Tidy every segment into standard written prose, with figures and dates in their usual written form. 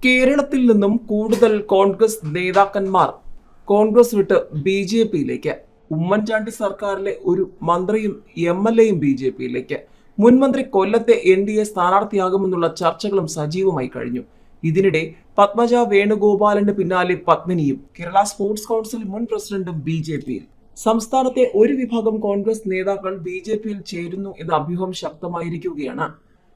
കേരളത്തിൽ നിന്നും കൂടുതൽ കോൺഗ്രസ് നേതാക്കന്മാർ കോൺഗ്രസ് വിട്ട് ബി ജെ പിയിലേക്ക്. ഉമ്മൻചാണ്ടി സർക്കാരിലെ ഒരു മന്ത്രിയും എം.എൽ.എയും ബി ജെ പിയിലേക്ക്. മുൻമന്ത്രി കൊല്ലത്തെ NDA സ്ഥാനാർത്ഥിയാകുമെന്നുള്ള ചർച്ചകളും സജീവമായി കഴിഞ്ഞു. ഇതിനിടെ പത്മജ വേണുഗോപാലിന് പിന്നാലെ പത്മിനിയും കേരള സ്പോർട്സ് കൗൺസിൽ മുൻ പ്രസിഡന്റും ബി ജെ പിയിൽ. സംസ്ഥാനത്തെ ഒരു വിഭാഗം കോൺഗ്രസ് നേതാക്കൾ ബി ജെ പിയിൽ ചേരുന്നു എന്ന അഭ്യൂഹം ശക്തമായിരിക്കുകയാണ്.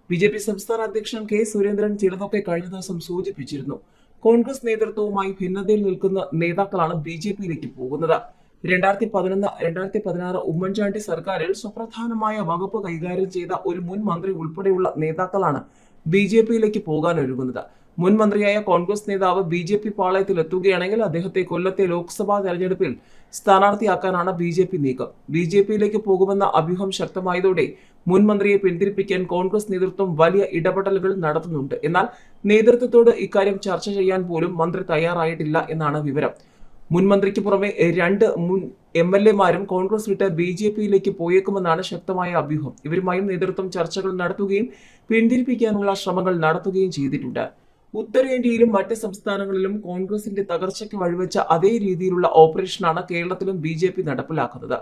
BJP സംസ്ഥാന അധ്യക്ഷൻ K. സുരേന്ദ്രൻ ചിലതൊക്കെ കഴിഞ്ഞ ദിവസം സൂചിപ്പിച്ചിരുന്നു. കോൺഗ്രസ് നേതൃത്വവുമായി ഭിന്നതയിൽ നിൽക്കുന്ന നേതാക്കളാണ് ബി ജെ പിയിലേക്ക് പോകുന്നത്. 2011-2016 ഉമ്മൻചാണ്ടി സർക്കാരിൽ സുപ്രധാനമായ വകുപ്പ് കൈകാര്യം ചെയ്ത ഒരു മുൻ മന്ത്രി ഉൾപ്പെടെയുള്ള നേതാക്കളാണ് ബി ജെ പിയിലേക്ക് പോകാൻ ഒരുങ്ങുന്നത്. മുൻ മന്ത്രിയായ കോൺഗ്രസ് നേതാവ് ബി ജെ പി പാളയത്തിൽ എത്തുകയാണെങ്കിൽ അദ്ദേഹത്തെ കൊല്ലത്തെ ലോക്സഭാ തെരഞ്ഞെടുപ്പിൽ സ്ഥാനാർത്ഥിയാക്കാനാണ് ബി ജെ പി നീക്കം. ബി ജെ പിയിലേക്ക് പോകുമെന്ന അഭ്യൂഹം ശക്തമായതോടെ മുൻ മന്ത്രിയെ പിന്തിരിപ്പിക്കാൻ കോൺഗ്രസ് നേതൃത്വം വലിയ ഇടപെടലുകൾ നടത്തുന്നുണ്ട്. എന്നാൽ നേതൃത്വത്തോട് ഇക്കാര്യം ചർച്ച ചെയ്യാൻ പോലും മന്ത്രി തയ്യാറായിട്ടില്ല എന്നാണ് വിവരം. മുൻ മന്ത്രിക്ക് പുറമെ 2 മുൻ MLA-മാരും കോൺഗ്രസ് വിട്ട് ബി ജെ പിയിലേക്ക് പോയേക്കുമെന്നാണ് ശക്തമായ അഭ്യൂഹം. ഇവരുമായും നേതൃത്വം ചർച്ചകൾ നടത്തുകയും പിന്തിരിപ്പിക്കാനുള്ള ശ്രമങ്ങൾ നടത്തുകയും ചെയ്തിട്ടുണ്ട്. ഉത്തരേന്ത്യയിലും മറ്റ് സംസ്ഥാനങ്ങളിലും കോൺഗ്രസിന്റെ തകർച്ചയ്ക്ക് വഴിവെച്ച അതേ രീതിയിലുള്ള ഓപ്പറേഷനാണ് കേരളത്തിലും ബി ജെ പി നടപ്പിലാക്കുന്നത്.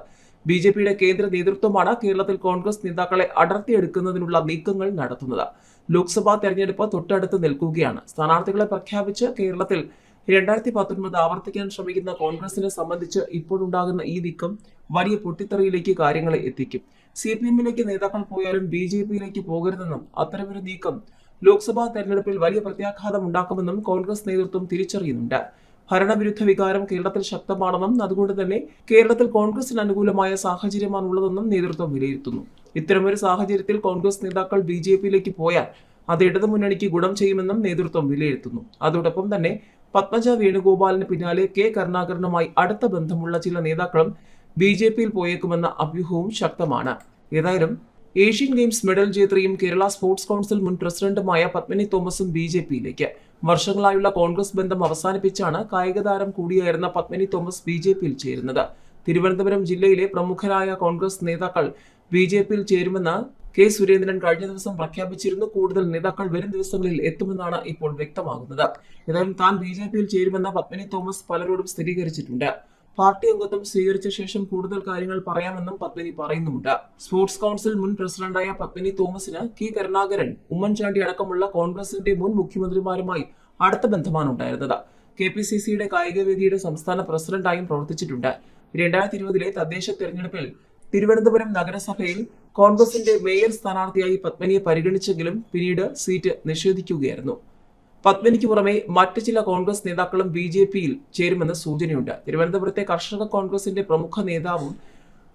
ബി ജെ പിയുടെ കേന്ദ്ര നേതൃത്വമാണ് കേരളത്തിൽ കോൺഗ്രസ് നേതാക്കളെ അടർത്തിയെടുക്കുന്നതിനുള്ള നീക്കങ്ങൾ നടത്തുന്നത്. ലോക്സഭാ തെരഞ്ഞെടുപ്പ് തൊട്ടടുത്ത് നിൽക്കുകയാണ്. സ്ഥാനാർത്ഥികളെ പ്രഖ്യാപിച്ച് കേരളത്തിൽ 2019 ആവർത്തിക്കാൻ ശ്രമിക്കുന്ന കോൺഗ്രസിനെ സംബന്ധിച്ച് ഇപ്പോഴുണ്ടാകുന്ന ഈ നീക്കം വലിയ പൊട്ടിത്തെറിയിലേക്ക് കാര്യങ്ങളെ എത്തിക്കും. CPM-ലേക്ക് നേതാക്കൾ പോയാലും ബി ജെ പിയിലേക്ക് പോകരുതെന്നും അത്തരമൊരു നീക്കം ലോക്സഭാ തെരഞ്ഞെടുപ്പിൽ വലിയ പ്രത്യാഘാതം ഉണ്ടാക്കുമെന്നും കോൺഗ്രസ് നേതൃത്വം തിരിച്ചറിയുന്നുണ്ട്. ഭരണവിരുദ്ധ വികാരം കേരളത്തിൽ ശക്തമാണെന്നും അതുകൊണ്ട് തന്നെ കേരളത്തിൽ കോൺഗ്രസിന് അനുകൂലമായ സാഹചര്യമാണുള്ളതെന്നും നേതൃത്വം വിലയിരുത്തുന്നു. ഇത്തരമൊരു സാഹചര്യത്തിൽ കോൺഗ്രസ് നേതാക്കൾ ബി ജെ പിയിലേക്ക് പോയാൽ അത് ഇടതുമുന്നണിക്ക് ഗുണം ചെയ്യുമെന്നും നേതൃത്വം വിലയിരുത്തുന്നു. അതോടൊപ്പം തന്നെ പത്മജ വേണുഗോപാലിന് പിന്നാലെ K. കരുണാകരനുമായി അടുത്ത ബന്ധമുള്ള ചില നേതാക്കളും ബി ജെ പിയിൽ പോയേക്കുമെന്ന അഭ്യൂഹവും ശക്തമാണ്. ഏതായാലും ഏഷ്യൻ ഗെയിംസ് മെഡൽ ജേത്രിയും കേരള സ്പോർട്സ് കൗൺസിൽ മുൻ പ്രസിഡന്റുമായ പത്മിനി തോമസും ബി ജെ പിയിലേക്ക്. വർഷങ്ങളായുള്ള കോൺഗ്രസ് ബന്ധം അവസാനിപ്പിച്ചാണ് കായിക താരം കൂടിയായിരുന്ന പത്മിനി തോമസ് ബി ജെ പിയിൽ ചേരുന്നത്. തിരുവനന്തപുരം ജില്ലയിലെ പ്രമുഖരായ കോൺഗ്രസ് നേതാക്കൾ ബി ജെ പിയിൽ ചേരുമെന്ന് K. സുരേന്ദ്രൻ കഴിഞ്ഞ ദിവസം പ്രഖ്യാപിച്ചിരുന്നു. കൂടുതൽ നേതാക്കൾ വരും ദിവസങ്ങളിൽ എത്തുമെന്നാണ് ഇപ്പോൾ വ്യക്തമാകുന്നത്. ഏതായാലും താൻ ബി ജെ പിയിൽ ചേരുമെന്ന് പത്മിനി തോമസ് പലരോടും സ്ഥിരീകരിച്ചിട്ടുണ്ട്. പാർട്ടി അംഗത്വം സ്വീകരിച്ച ശേഷം കൂടുതൽ കാര്യങ്ങൾ പറയാമെന്നും പത്മിനി പറയുന്നുമുണ്ട്. സ്പോർട്സ് കൗൺസിൽ മുൻ പ്രസിഡന്റായ പത്മിനി തോമസിന് K. കരുണാകരൻ, ഉമ്മൻചാണ്ടി അടക്കമുള്ള കോൺഗ്രസിന്റെ മുൻ മുഖ്യമന്ത്രിമാരുമായി അടുത്ത ബന്ധമാണ് ഉണ്ടായിരുന്നത്. KPCC-യുടെ കായികവേദിയുടെ സംസ്ഥാന പ്രസിഡന്റായും പ്രവർത്തിച്ചിട്ടുണ്ട്. 2020 തദ്ദേശ തെരഞ്ഞെടുപ്പിൽ തിരുവനന്തപുരം നഗരസഭയിൽ കോൺഗ്രസിന്റെ മേയർ സ്ഥാനാർത്ഥിയായി പത്മിനിയെ പരിഗണിച്ചെങ്കിലും പിന്നീട് സീറ്റ് നിഷേധിക്കുകയായിരുന്നു. പത്മിനിക്ക് പുറമെ മറ്റ് ചില കോൺഗ്രസ് നേതാക്കളും ബി ജെ പിയിൽ ചേരുമെന്ന് സൂചനയുണ്ട്. തിരുവനന്തപുരത്തെ കർഷക കോൺഗ്രസിന്റെ പ്രമുഖ നേതാവും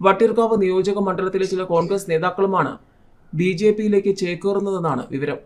വട്ടിയൂർക്കാവ് നിയോജക മണ്ഡലത്തിലെ ചില കോൺഗ്രസ് നേതാക്കളുമാണ് ബി ജെ പിയിലേക്ക് ചേക്കേറുന്നതെന്നാണ് വിവരം.